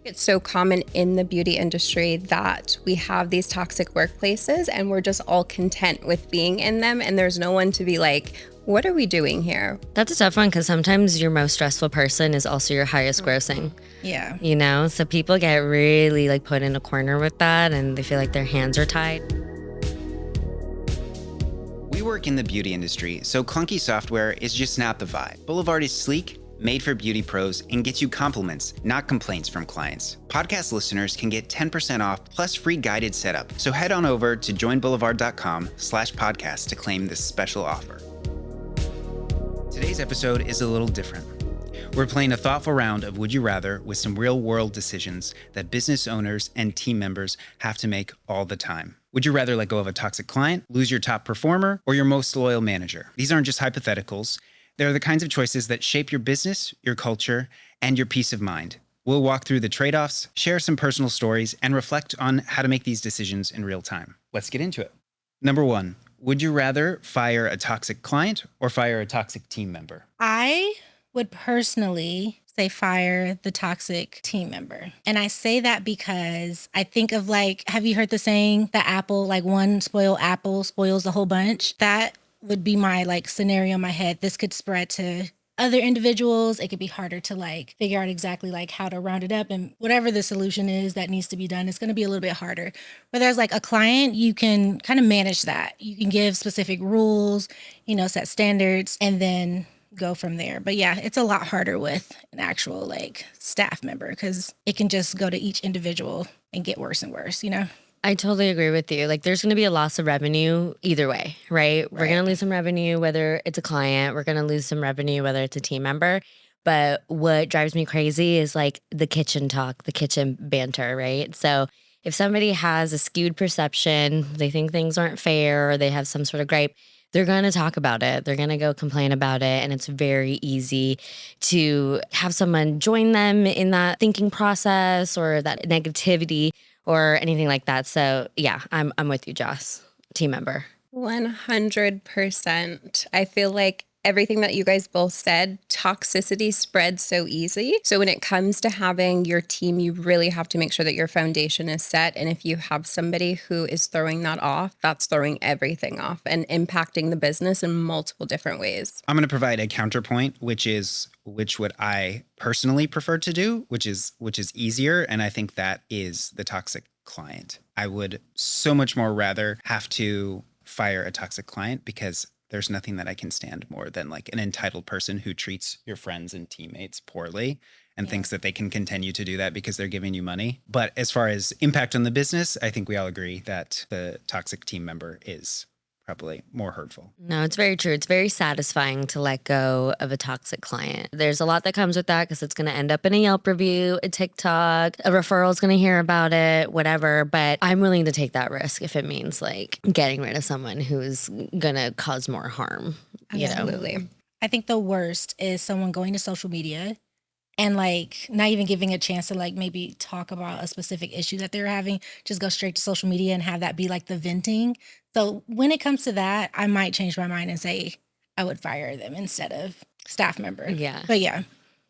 It's so common in the beauty industry that we have these toxic workplaces and we're just all content with being in them. And there's no one to be like, what are we doing here? That's a tough one because sometimes your most stressful person is also your highest grossing. Yeah. You know, so people get really like put in a corner with that and they feel like their hands are tied. We work in the beauty industry, so clunky software is just not the vibe. Boulevard is sleek, made for beauty pros, and gets you compliments, not complaints from clients. Podcast listeners can get 10% off plus free guided setup. So head on over to joinboulevard.com/podcast to claim this special offer. Today's episode is a little different. We're playing a thoughtful round of Would You Rather with some real-world decisions that business owners and team members have to make all the time. Would you rather let go of a toxic client, lose your top performer, or your most loyal manager? These aren't just hypotheticals. They're the kinds of choices that shape your business, your culture, and your peace of mind. We'll walk through the trade-offs, share some personal stories, and reflect on how to make these decisions in real time. Let's get into it. Number 1, would you rather fire a toxic client or fire a toxic team member? I would personally say fire the toxic team member. And I say that because I think of have you heard the saying, the apple, one spoiled apple spoils the whole bunch? That would be my scenario in my head. This could spread to other individuals. It could be harder to figure out exactly how to round it up, and whatever the solution is that needs to be done, it's going to be a little bit harder. Whereas a client, you can kind of manage that. You can give specific rules, set standards, and then go from there. But yeah, it's a lot harder with an actual staff member because it can just go to each individual and get worse and worse, I totally agree with you. There's going to be a loss of revenue either way, right? We're going to lose some revenue, whether it's a client. We're going to lose some revenue, whether it's a team member. But what drives me crazy is the kitchen talk, the kitchen banter, right? So if somebody has a skewed perception, they think things aren't fair, or they have some sort of gripe, they're going to talk about it. They're going to go complain about it. And it's very easy to have someone join them in that thinking process or that negativity or anything like that. So yeah, I'm with you, Joss, team member. 100%. I feel like everything that you guys both said, toxicity spreads so easy. So when it comes to having your team, you really have to make sure that your foundation is set. And if you have somebody who is throwing that off, that's throwing everything off and impacting the business in multiple different ways. I'm going to provide a counterpoint, which would I personally prefer to do, which is easier. And I think that is the toxic client. I would so much more rather have to fire a toxic client because there's nothing that I can stand more than an entitled person who treats your friends and teammates poorly and thinks that they can continue to do that because they're giving you money. But as far as impact on the business, I think we all agree that the toxic team member is probably more hurtful. No, it's very true. It's very satisfying to let go of a toxic client. There's a lot that comes with that because it's going to end up in a Yelp review, a TikTok, a referral is going to hear about it, whatever. But I'm willing to take that risk if it means getting rid of someone who's going to cause more harm. Absolutely. I think the worst is someone going to social media and not even giving a chance to maybe talk about a specific issue that they're having, just go straight to social media and have that be the venting. So when it comes to that, I might change my mind and say I would fire them instead of staff member. Yeah. But yeah.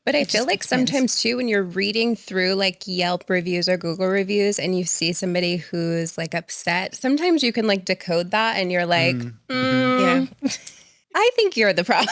But I feel sometimes too, when you're reading through Yelp reviews or Google reviews and you see somebody who's upset, sometimes you can decode that and you're Yeah. I think you're the problem.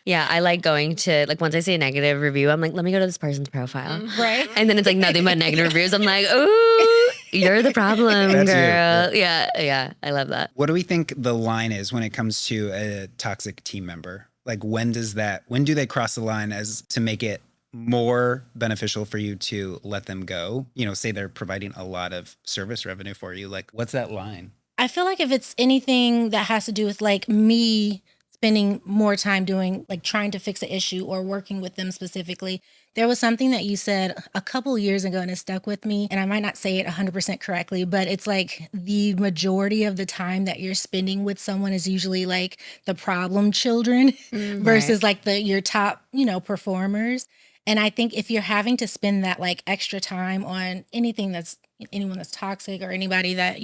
Yeah, I like going to, once I see a negative review, I'm let me go to this person's profile. Right. And then it's nothing but negative reviews. I'm ooh, you're the problem, girl. Yeah, I love that. What do we think the line is when it comes to a toxic team member? When do they cross the line as to make it more beneficial for you to let them go? Say they're providing a lot of service revenue for you. What's that line? I feel if it's anything that has to do with me spending more time doing trying to fix an issue or working with them specifically. There was something that you said a couple years ago and it stuck with me, and I might not say it 100% correctly, but it's the majority of the time that you're spending with someone is usually the problem children versus your top, performers. And I think if you're having to spend that extra time on anyone that's toxic or anybody that,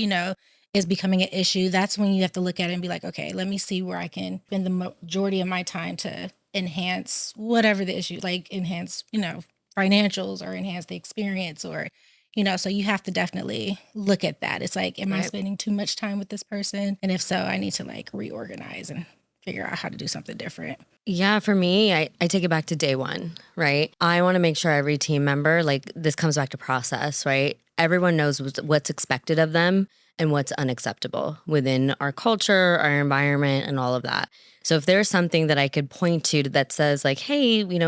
is becoming an issue, that's when you have to look at it and be okay, let me see where I can spend the majority of my time to enhance whatever the issue, enhance, financials or enhance the experience or, so you have to definitely look at that. It's like, am I spending too much time with this person? And if so, I need to like reorganize and figure out how to do something different. Yeah, for me, I take it back to day one, right? I want to make sure every team member, like this comes back to process, right? Everyone knows what's expected of them and what's unacceptable within our culture, our environment, and all of that. So if there's something that I could point to that says like, hey, we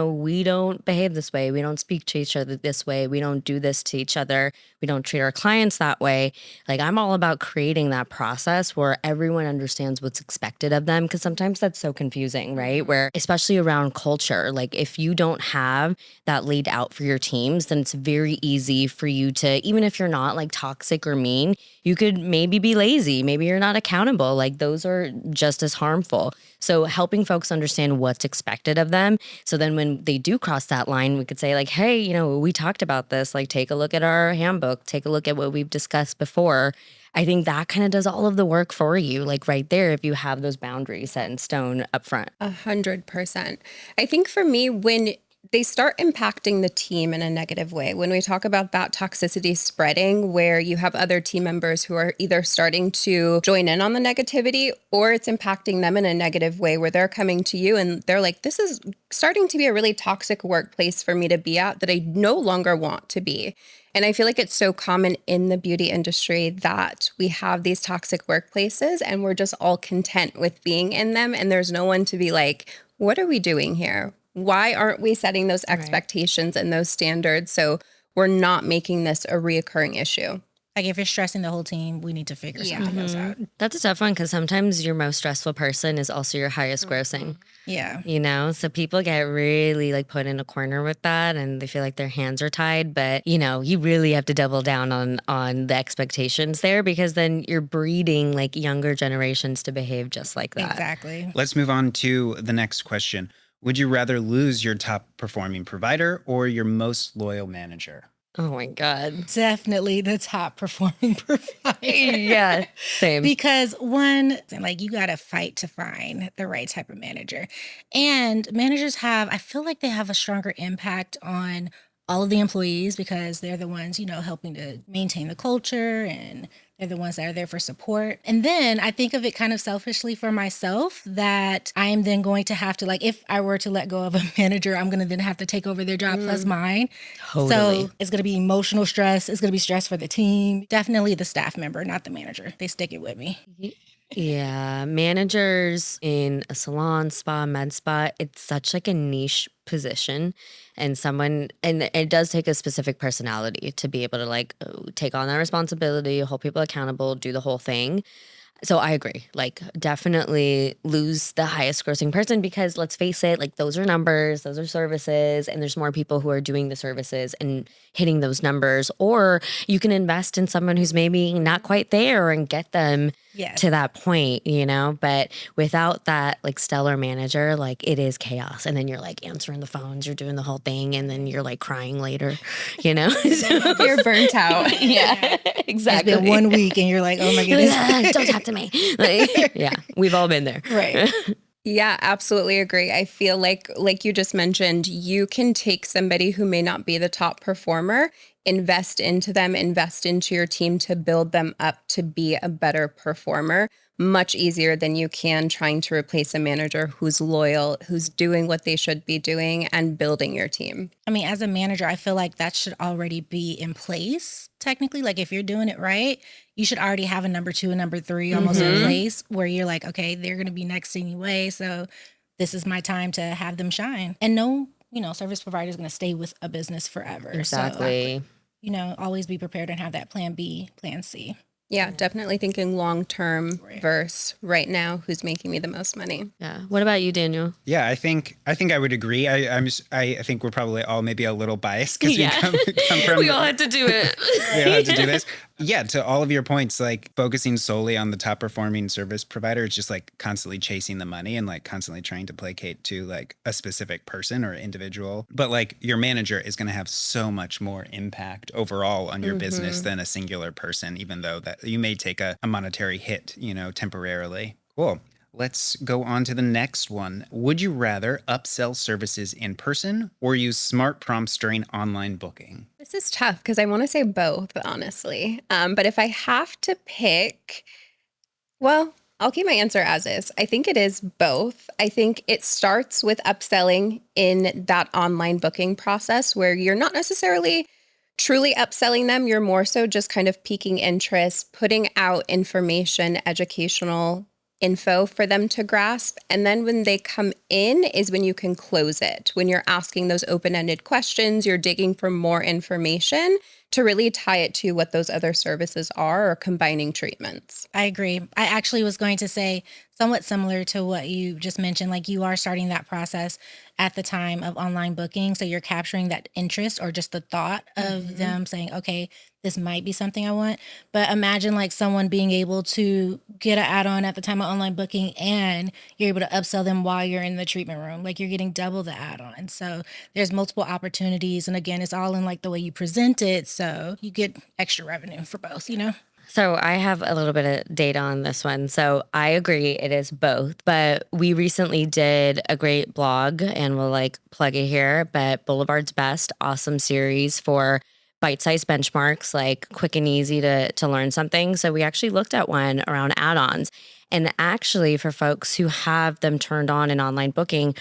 don't behave this way. We don't speak to each other this way. We don't do this to each other. We don't treat our clients that way. Like I'm all about creating that process where everyone understands what's expected of them. Cause sometimes that's so confusing, right? Where especially around culture, like if you don't have that laid out for your teams, then it's very easy for you to, even if you're not like toxic or mean, you could maybe be lazy. Maybe you're not accountable. Like those are just as harmful. So helping folks understand what's expected of them. So then when they do cross that line, we could say like, hey, we talked about this, like take a look at our handbook, take a look at what we've discussed before. I think that kind of does all of the work for you, like right there, if you have those boundaries set in stone up front. 100%. I think for me, when they start impacting the team in a negative way, when we talk about that toxicity spreading, where you have other team members who are either starting to join in on the negativity or it's impacting them in a negative way where they're coming to you and they're like, this is starting to be a really toxic workplace for me to be at that I no longer want to be. And I feel like it's so common in the beauty industry that we have these toxic workplaces and we're just all content with being in them. And there's no one to be like, what are we doing here? Why aren't we setting those expectations and those standards so we're not making this a reoccurring issue? Like if you're stressing the whole team, we need to figure something else out. That's a tough one because sometimes your most stressful person is also your highest grossing. Yeah. So people get really like put in a corner with that and they feel like their hands are tied. But, you really have to double down on the expectations there because then you're breeding like younger generations to behave just like that. Exactly. Let's move on to the next question. Would you rather lose your top performing provider or your most loyal manager? Oh my God. Definitely the top performing provider. Yeah, same. Because one, like you got to fight to find the right type of manager. And managers I feel like they have a stronger impact on all of the employees because they're the ones, helping to maintain the culture and they're the ones that are there for support. And then I think of it kind of selfishly for myself that I am then going to have to, like, if I were to let go of a manager, I'm going to then have to take over their job plus mine. Totally. So it's going to be emotional stress. It's going to be stress for the team. Definitely the staff member, not the manager. They stick it with me. Yeah, managers in a salon, spa, med spa, it's such like a niche position and it does take a specific personality to be able to like take on that responsibility, hold people accountable, do the whole thing. So I agree, like definitely lose the highest grossing person because let's face it, like those are numbers, those are services, and there's more people who are doing the services and hitting those numbers. Or you can invest in someone who's maybe not quite there and get them to that point, but without that like stellar manager, like it is chaos. And then you're like answering the phones, you're doing the whole thing, and then you're like crying later, So, You're burnt out. Yeah, exactly. It's been 1 week and you're like, oh my goodness. Don't talk to me. Yeah, we've all been there. Right. Yeah, absolutely agree. I feel like you just mentioned, you can take somebody who may not be the top performer, invest into them, invest into your team to build them up to be a better performer much easier than you can trying to replace a manager who's loyal, who's doing what they should be doing and building your team. I mean, as a manager, I feel like that should already be in place. Technically, like if you're doing it right, you should already have a number 2 and number 3 almost in place where you're like, okay, they're going to be next anyway. So this is my time to have them shine. And no, service provider is going to stay with a business forever. Exactly. So, always be prepared and have that plan B, plan C. Yeah, definitely thinking long-term versus right now, who's making me the most money. Yeah. What about you, Daniel? Yeah, I think I would agree. I think we're probably all maybe a little biased because we come from. We all had to do it. We all had to do this. Yeah, to all of your points, like focusing solely on the top performing service provider is just like constantly chasing the money and like constantly trying to placate to like a specific person or individual. But like your manager is going to have so much more impact overall on your business than a singular person, even though that you may take a monetary hit, temporarily. Cool. Let's go on to the next one. Would you rather upsell services in person or use smart prompts during online booking? This is tough because I want to say both, honestly. But if I have to pick, well, I'll keep my answer as is. I think it is both. I think it starts with upselling in that online booking process where you're not necessarily truly upselling them. You're more so just kind of piquing interest, putting out information, educational info for them to grasp. And then when they come in is when you can close it. When you're asking those open-ended questions, you're digging for more information to really tie it to what those other services are or combining treatments. I agree. I actually was going to say somewhat similar to what you just mentioned. Like you are starting that process at the time of online booking. So you're capturing that interest or just the thought of them saying, okay, this might be something I want. But imagine like someone being able to get an add-on at the time of online booking and you're able to upsell them while you're in the treatment room. Like you're getting double the add-on. So there's multiple opportunities. And again, it's all in like the way you present it. So you get extra revenue for both, you know? So I have a little bit of data on this one. So I agree it is both, but we recently did a great blog and we'll like plug it here, but Boulevard's Best, awesome series for bite-sized benchmarks, like quick and easy to learn something. So we actually looked at one around add-ons, and actually for folks who have them turned on in online booking,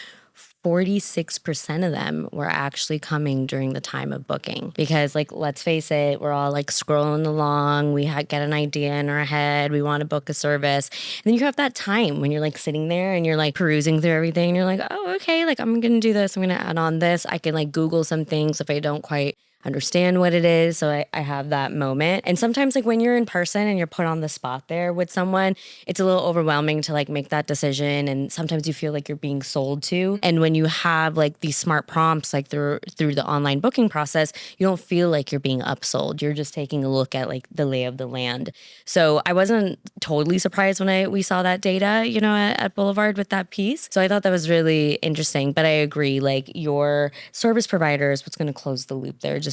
46% of them were actually coming during the time of booking because, like, let's face it, we're all like scrolling along. We get an idea in our head. We want to book a service. And then you have that time when you're like sitting there and you're like perusing through everything and you're like, oh, okay, like I'm going to do this. I'm going to add on this. I can like Google some things if I don't quite understand what it is. So I have that moment. And sometimes like when you're in person and you're put on the spot there with someone, it's a little overwhelming to like make that decision. And sometimes you feel like you're being sold to. And when you have like these smart prompts, like through the online booking process, you don't feel like you're being upsold. You're just taking a look at like the lay of the land. So I wasn't totally surprised when we saw that data, you know, at Boulevard with that piece. So I thought that was really interesting. But I agree, like your service provider is what's going to close the loop there, just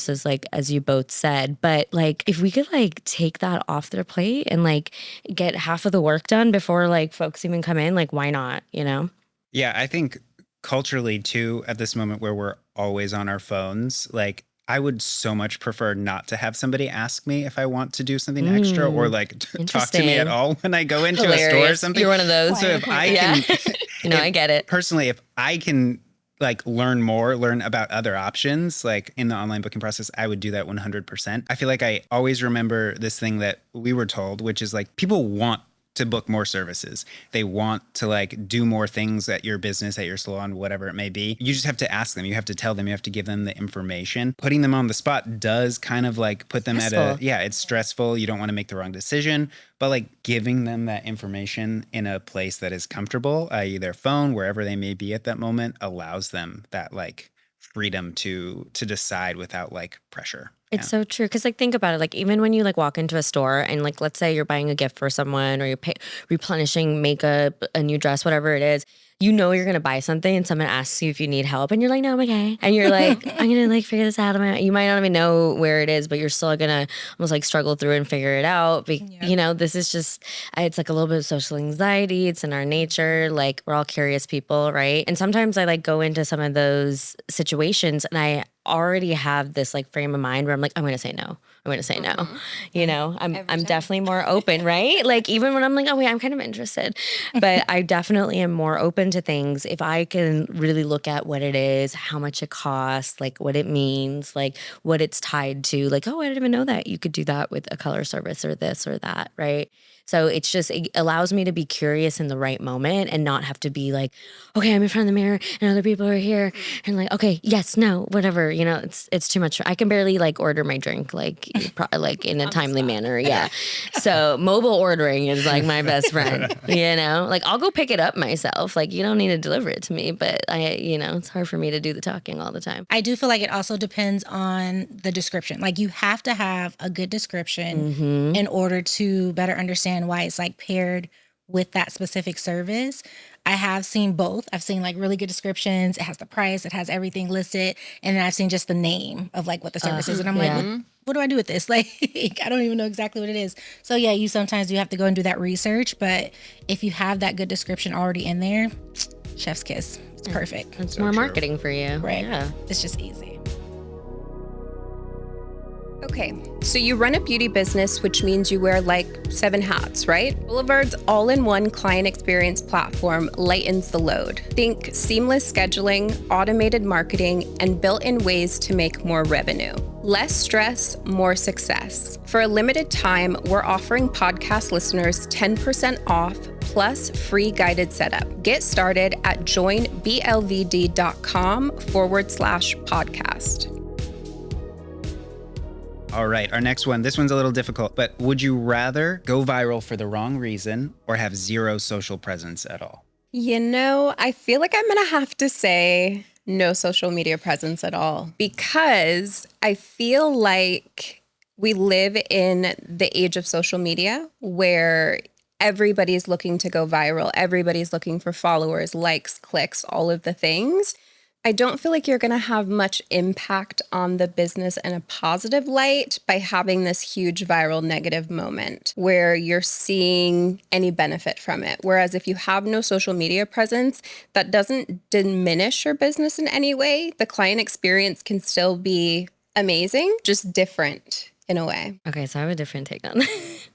as you both said. But like if we could like take that off their plate and like get half of the work done before like folks even come in, like why not, you know? Yeah, I think culturally too, at this moment where we're always on our phones, like I would so much prefer not to have somebody ask me if I want to do something extra or like talk to me at all when I go into a store or something. You're one of those. So if I can, you know, I get it. Personally, if I can like learn about other options, like in the online booking process, I would do that 100%. I feel like I always remember this thing that we were told, which is like people want to book more services. They want to like do more things at your business, at your salon, whatever it may be. You just have to ask them. You have to tell them. You have to give them the information. Putting them on the spot does kind of like put them it's stressful. You don't want to make the wrong decision, but like giving them that information in a place that is comfortable, i.e. their phone, wherever they may be at that moment, allows them that like freedom to decide without like pressure. It's so true. Because like think about it, like even when you like walk into a store and like let's say you're buying a gift for someone or you're replenishing makeup, a new dress, whatever it is, you know you're going to buy something and someone asks you if you need help and you're like, no, I'm okay. And you're like, I'm going to like figure this out. You might not even know where it is, but you're still going to almost like struggle through and figure it out. You know, this is just, it's like a little bit of social anxiety. It's in our nature. Like we're all curious people, right? And sometimes I like go into some of those situations and I already have this like frame of mind where I'm like, I'm going to say no. I'm going to say no. You know, I'm definitely more open, right? Like even when I'm like, oh wait, I'm kind of interested, but I definitely am more open to things if I can really look at what it is, how much it costs, like what it means, like what it's tied to, like, oh, I didn't even know that you could do that with a color service or this or that, right? So it's just, it allows me to be curious in the right moment and not have to be like, okay, I'm in front of the mirror and other people are here and like, okay, yes, no, whatever, you know, it's too much. I can barely like order my drink like in a timely manner. Yeah. So mobile ordering is like my best friend, you know, like I'll go pick it up myself. Like you don't need to deliver it to me, but it's hard for me to do the talking all the time. I do feel like it also depends on the description. Like you have to have a good description in order to better understand why it's like paired with that specific service. I have seen both. I've seen like really good descriptions. It has the price, it has everything listed. And then I've seen just the name of like what the service is. And I'm like, what do I do with this? Like, I don't even know exactly what it is. So yeah, you sometimes have to go and do that research. But if you have that good description already in there, chef's kiss. It's perfect. It's more marketing for you. Right. Yeah. It's just easy. Okay, so you run a beauty business, which means you wear like 7 hats, right? Boulevard's all-in-one client experience platform lightens the load. Think seamless scheduling, automated marketing, and built-in ways to make more revenue. Less stress, more success. For a limited time, we're offering podcast listeners 10% off plus free guided setup. Get started at joinblvd.com/podcast. All right, our next one. This one's a little difficult, but would you rather go viral for the wrong reason or have zero social presence at all? You know, I feel like I'm going to have to say no social media presence at all, because I feel like we live in the age of social media where everybody's looking to go viral. Everybody's looking for followers, likes, clicks, all of the things. I don't feel like you're going to have much impact on the business in a positive light by having this huge viral negative moment where you're seeing any benefit from it. Whereas if you have no social media presence, that doesn't diminish your business in any way. The client experience can still be amazing, just different in a way. Okay, so I have a different take on that.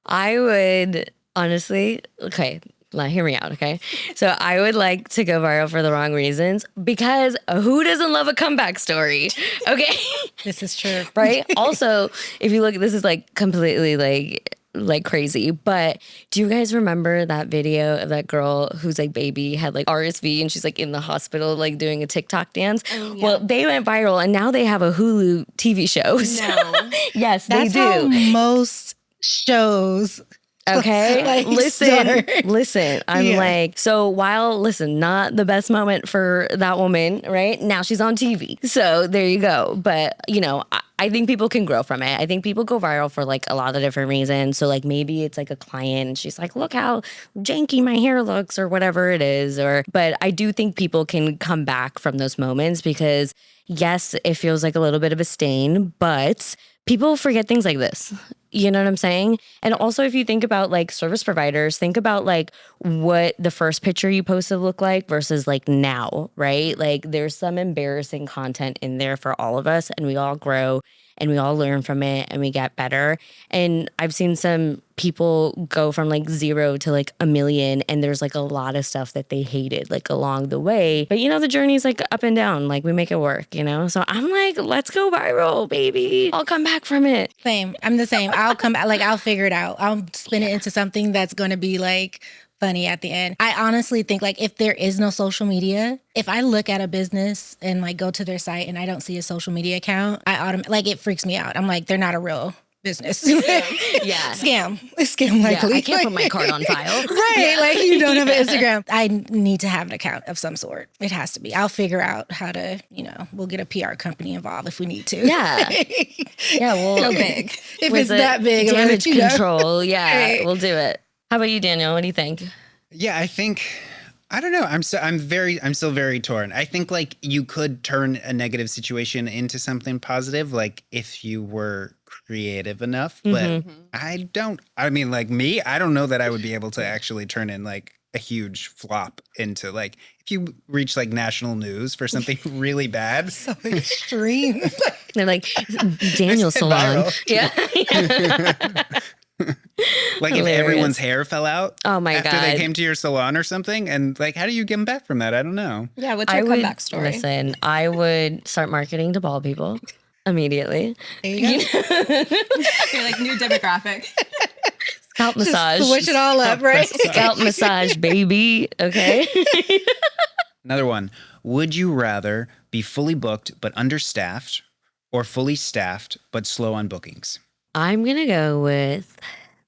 I would honestly, okay, hear me out, okay? So I would like to go viral for the wrong reasons, because who doesn't love a comeback story? Okay. This is true. Right? Also, if you look, this is like completely like crazy, but do you guys remember that video of that girl whose like baby had like RSV and she's like in the hospital like doing a TikTok dance? Oh, yeah. Well, they went viral and now they have a Hulu TV show. No. Yes, That's they do. How most shows. Okay, like listen. I'm like, so listen, not the best moment for that woman, right? Now she's on TV. So there you go. But, you know, I think people can grow from it. I think people go viral for like a lot of different reasons. So like maybe it's like a client and she's like, look how janky my hair looks or whatever it is. But I do think people can come back from those moments because yes, it feels like a little bit of a stain, but people forget things like this. You know what I'm saying? And also, if you think about like service providers, think about like what the first picture you posted looked like versus like now, right? Like there's some embarrassing content in there for all of us, and we all grow and we all learn from it and we get better. And I've seen some people go from like 0 to like 1 million, and there's like a lot of stuff that they hated like along the way. But you know, the journey's like up and down, like we make it work, you know? So I'm like, let's go viral, baby. I'll come back from it. Same. I'm the same. I'll come back, like I'll figure it out. I'll spin it into something that's going to be like funny at the end. I honestly think like if there is no social media, if I look at a business and like go to their site and I don't see a social media account, like it freaks me out. I'm like, they're not a real business. Yeah. Scam likely. Yeah, I can't put my card on file. Right. Yeah. Like you don't have an Instagram. I need to have an account of some sort. It has to be. I'll figure out how to, we'll get a PR company involved if we need to. Yeah. Yeah. Well, Go big. If it's that big. Damage control. Yeah. Right. We'll do it. How about you, Daniel? What do you think? Yeah, I think, I don't know. I'm still very torn. I think like you could turn a negative situation into something positive, like if you were creative enough, but I don't know that I would be able to actually turn in like a huge flop into like, if you reach like national news for something really bad. So extreme. They're like, Daniel Salon. Yeah. Like Hilarious. If everyone's hair fell out after they came to your salon or something, and like, how do you get them back from that? I don't know. Yeah, what's your comeback story? Listen, I would start marketing to bald people immediately. There you go. You're like new demographic. Scalp massage. Switch it all up, right? Scalp massage, baby. Okay. Another one. Would you rather be fully booked but understaffed, or fully staffed but slow on bookings? I'm going to go with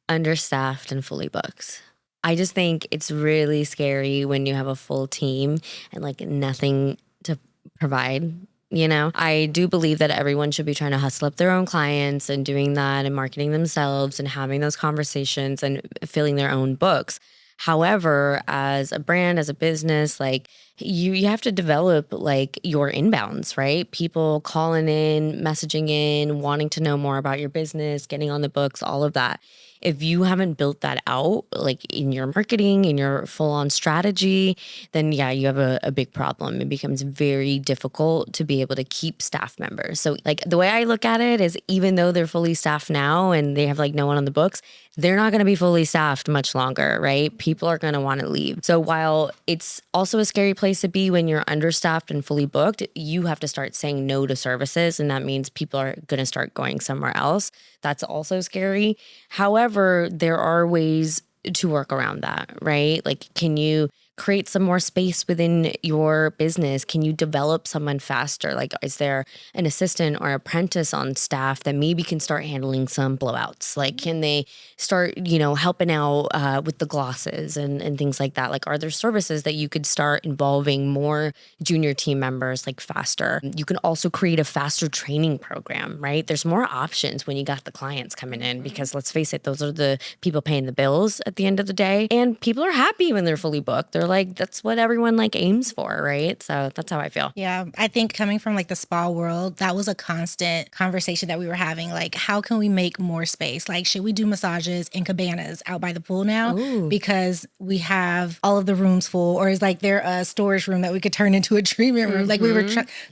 understaffed and fully booked. I just think it's really scary when you have a full team and like nothing to provide You know, I do believe that everyone should be trying to hustle up their own clients and doing that and marketing themselves and having those conversations and filling their own books. However, as a brand, as a business, like you have to develop like your inbounds, right? People calling in, messaging in, wanting to know more about your business, getting on the books, all of that. If you haven't built that out, like in your marketing, in your full on strategy, then yeah, you have a big problem. It becomes very difficult to be able to keep staff members. So like the way I look at it is even though they're fully staffed now and they have like no one on the books, they're not going to be fully staffed much longer, right? People are going to want to leave. So while it's also a scary place to be when you're understaffed and fully booked, you have to start saying no to services. And that means people are going to start going somewhere else. That's also scary. However, there are ways to work around that, right? Like, can you create some more space within your business? Can you develop someone faster? Like, is there an assistant or apprentice on staff that maybe can start handling some blowouts? Like, can they start, helping out with the glosses and things like that? Like, are there services that you could start involving more junior team members like faster? You can also create a faster training program, right? There's more options when you got the clients coming in because let's face it, those are the people paying the bills at the end of the day. And people are happy when they're fully booked. They're like, that's what everyone like aims for, right? So that's how I feel. Yeah, I think coming from like the spa world, that was a constant conversation that we were having. Like, how can we make more space? Like, should we do massages in cabanas out by the pool now? Ooh. Because we have all of the rooms full, or is like there a storage room that we could turn into a treatment room? Like we were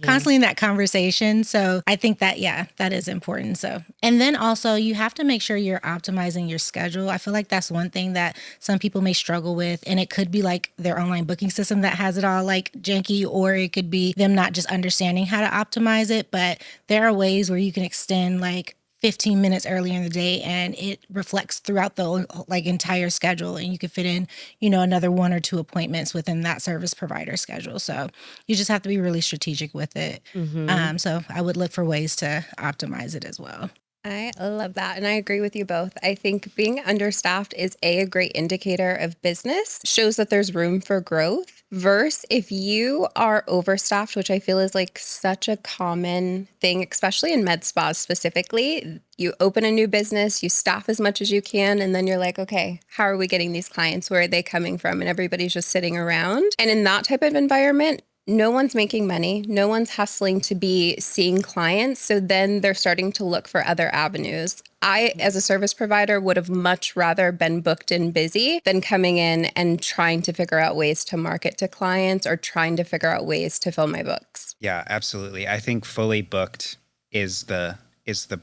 constantly in that conversation. So I think that, yeah, that is important. So, and then also you have to make sure you're optimizing your schedule. I feel like that's one thing that some people may struggle with, and it could be like their online booking system that has it all like janky, or it could be them not just understanding how to optimize it. But there are ways where you can extend like 15 minutes earlier in the day and it reflects throughout the like entire schedule, and you could fit in, another 1 or 2 appointments within that service provider schedule. So you just have to be really strategic with it. So I would look for ways to optimize it as well. I love that. And I agree with you both. I think being understaffed is a great indicator of business, shows that there's room for growth, versus if you are overstaffed, which I feel is like such a common thing, especially in med spas specifically. You open a new business, you staff as much as you can, and then you're like, okay, how are we getting these clients? Where are they coming from? And everybody's just sitting around. And in that type of environment, no one's making money. No one's hustling to be seeing clients. So then they're starting to look for other avenues. I, as a service provider, would have much rather been booked and busy than coming in and trying to figure out ways to market to clients or trying to figure out ways to fill my books. Yeah, absolutely. I think fully booked is the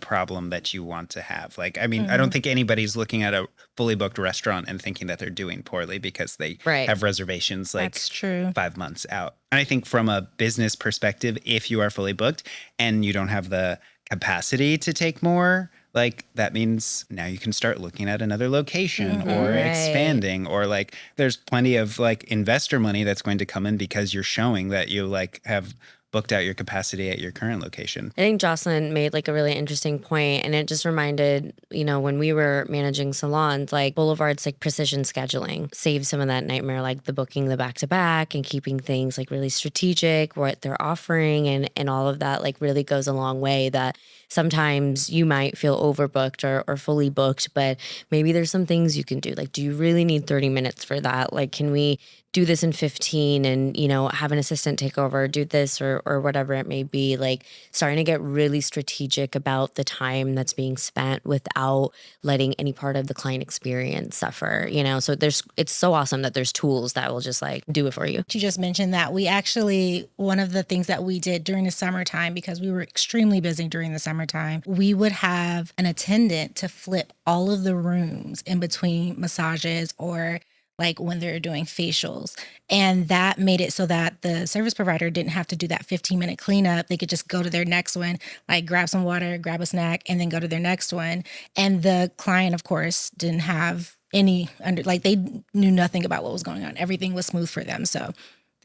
problem that you want to have. Like, I mean, I don't think anybody's looking at a fully booked restaurant and thinking that they're doing poorly because they have reservations like That's true. 5 months out. And I think from a business perspective, if you are fully booked and you don't have the capacity to take more, like that means now you can start looking at another location or expanding, or like there's plenty of like investor money that's going to come in because you're showing that you like have booked out your capacity at your current location. I think Jocelyn made like a really interesting point, and it just reminded, when we were managing salons, like Boulevard's like precision scheduling saves some of that nightmare, like the booking the back-to-back and keeping things like really strategic, what they're offering and all of that like really goes a long way. That sometimes you might feel overbooked or fully booked, but maybe there's some things you can do. Like, do you really need 30 minutes for that? Like, can we do this in 15 and, have an assistant take over, do this or whatever it may be? Like, starting to get really strategic about the time that's being spent without letting any part of the client experience suffer, So it's so awesome that there's tools that will just like do it for you. You just mentioned that we actually, one of the things that we did during the summertime, because we were extremely busy during the summertime, we would have an attendant to flip all of the rooms in between massages or like when they're doing facials. And that made it so that the service provider didn't have to do that 15-minute cleanup. They could just go to their next one, like grab some water, grab a snack, and then go to their next one. And the client, of course, didn't have any they knew nothing about what was going on. Everything was smooth for them. So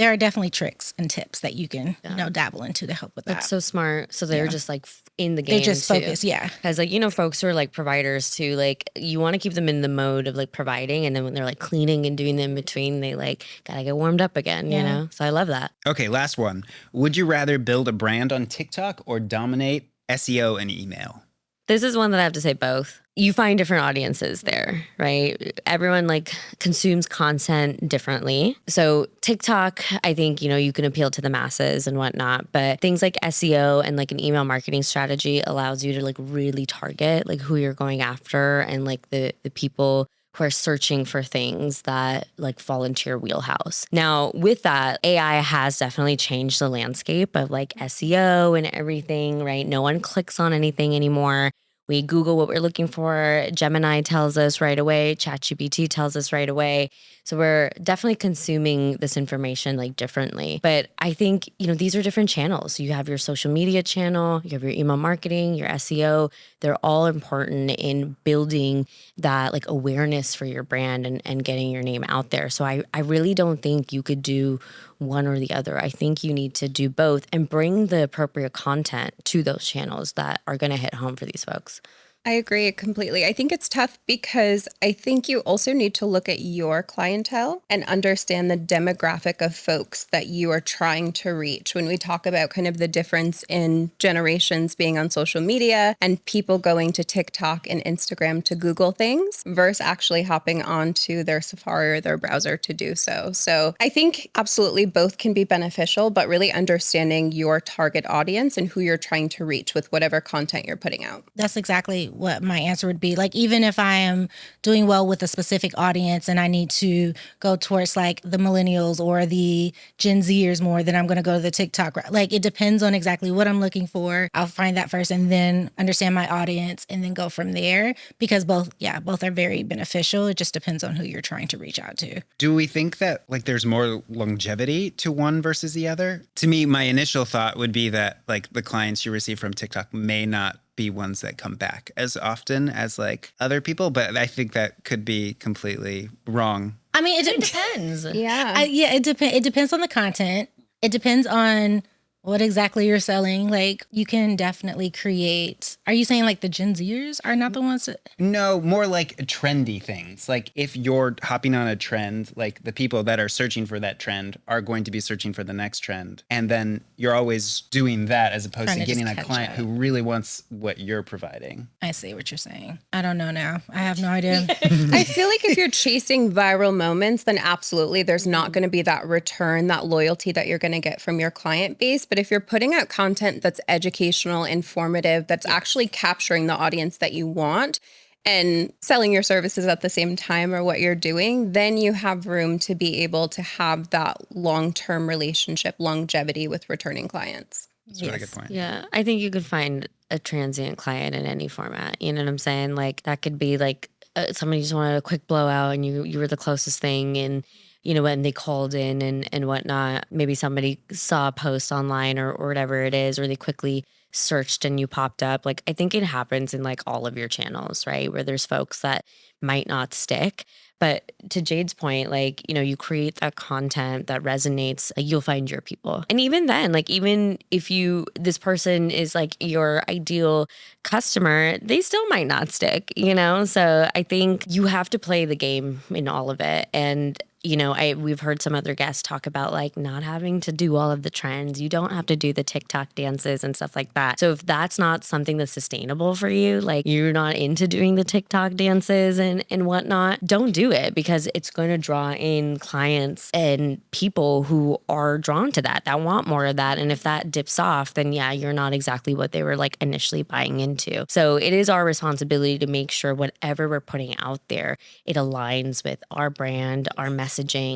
there are definitely tricks and tips that you can, dabble into to help with that. That's so smart. So they're just like in the game. They're just focused, Because like, folks who are like providers too, like you want to keep them in the mode of like providing. And then when they're like cleaning and doing the in between, they like gotta get warmed up again, you know? So I love that. Okay, last one. Would you rather build a brand on TikTok or dominate SEO and email? This is one that I have to say both. You find different audiences there, right? Everyone like consumes content differently. So TikTok, I think, you can appeal to the masses and whatnot, but things like SEO and like an email marketing strategy allows you to like really target like who you're going after and like the people who are searching for things that like fall into your wheelhouse. Now, with that, AI has definitely changed the landscape of like SEO and everything, right? No one clicks on anything anymore. We Google what we're looking for. Gemini tells us right away. ChatGPT tells us right away. So we're definitely consuming this information like differently. But I think, these are different channels. You have your social media channel, you have your email marketing, your SEO. They're all important in building that like awareness for your brand and getting your name out there. So I really don't think you could do one or the other. I think you need to do both and bring the appropriate content to those channels that are going to hit home for these folks. I agree completely. I think it's tough because I think you also need to look at your clientele and understand the demographic of folks that you are trying to reach. When we talk about kind of the difference in generations being on social media and people going to TikTok and Instagram to Google things versus actually hopping onto their Safari or their browser to do so. So I think absolutely both can be beneficial, but really understanding your target audience and who you're trying to reach with whatever content you're putting out. That's exactly what my answer would be. Like, even if I am doing well with a specific audience and I need to go towards like the millennials or the Gen Zers more, then I'm going to go to the TikTok. Like, it depends on exactly what I'm looking for. I'll find that first and then understand my audience and then go from there, because both are very beneficial. It just depends on who you're trying to reach out to. Do we think that like there's more longevity to one versus the other? To me, my initial thought would be that like the clients you receive from TikTok may not be ones that come back as often as like other people, but I think that could be completely wrong. I mean, it depends. It depends on the content. It depends on what exactly you're selling. Like, you can definitely create. Are you saying like the Gen Zers are not the ones that... No, more like trendy things. Like if you're hopping on a trend, like the people that are searching for that trend are going to be searching for the next trend. And then you're always doing that as opposed to getting a client who really wants what you're providing. I see what you're saying. I don't know now. I have no idea. I feel like if you're chasing viral moments, then absolutely there's not going to be that return, that loyalty that you're going to get from your client base. But if you're putting out content that's educational, informative, that's actually capturing the audience that you want and selling your services at the same time or what you're doing, then you have room to be able to have that long-term relationship, longevity with returning clients. That's a really good point. Yeah, I think you could find a transient client in any format. You know what I'm saying? Like that could be like somebody just wanted a quick blowout and you were the closest thing, and when they called in and whatnot, maybe somebody saw a post online or whatever it is, or they quickly searched and you popped up. Like, I think it happens in like all of your channels, right? Where there's folks that might not stick. But to Jade's point, like, you create that content that resonates, like, you'll find your people. And even then, like, even if this person is like your ideal customer, they still might not stick, So I think you have to play the game in all of it. And we've heard some other guests talk about like not having to do all of the trends. You don't have to do the TikTok dances and stuff like that. So if that's not something that's sustainable for you, like you're not into doing the TikTok dances and whatnot, don't do it, because it's going to draw in clients and people who are drawn to that want more of that. And if that dips off, then you're not exactly what they were like initially buying into. So it is our responsibility to make sure whatever we're putting out there, it aligns with our brand, our messaging,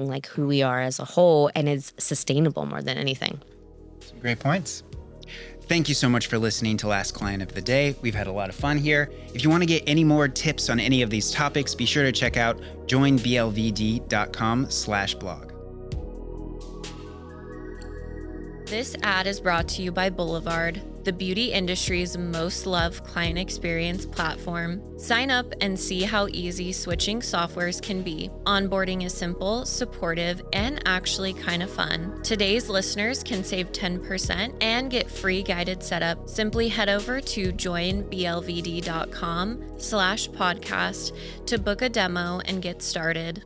like who we are as a whole, and is sustainable more than anything. Some great points. Thank you so much for listening to Last Client of the Day. We've had a lot of fun here. If you want to get any more tips on any of these topics, be sure to check out joinblvd.com/blog. This ad is brought to you by Boulevard, the beauty industry's most loved client experience platform. Sign up and see how easy switching softwares can be. Onboarding is simple, supportive, and actually kind of fun. Today's listeners can save 10% and get free guided setup. Simply head over to joinblvd.com/podcast to book a demo and get started.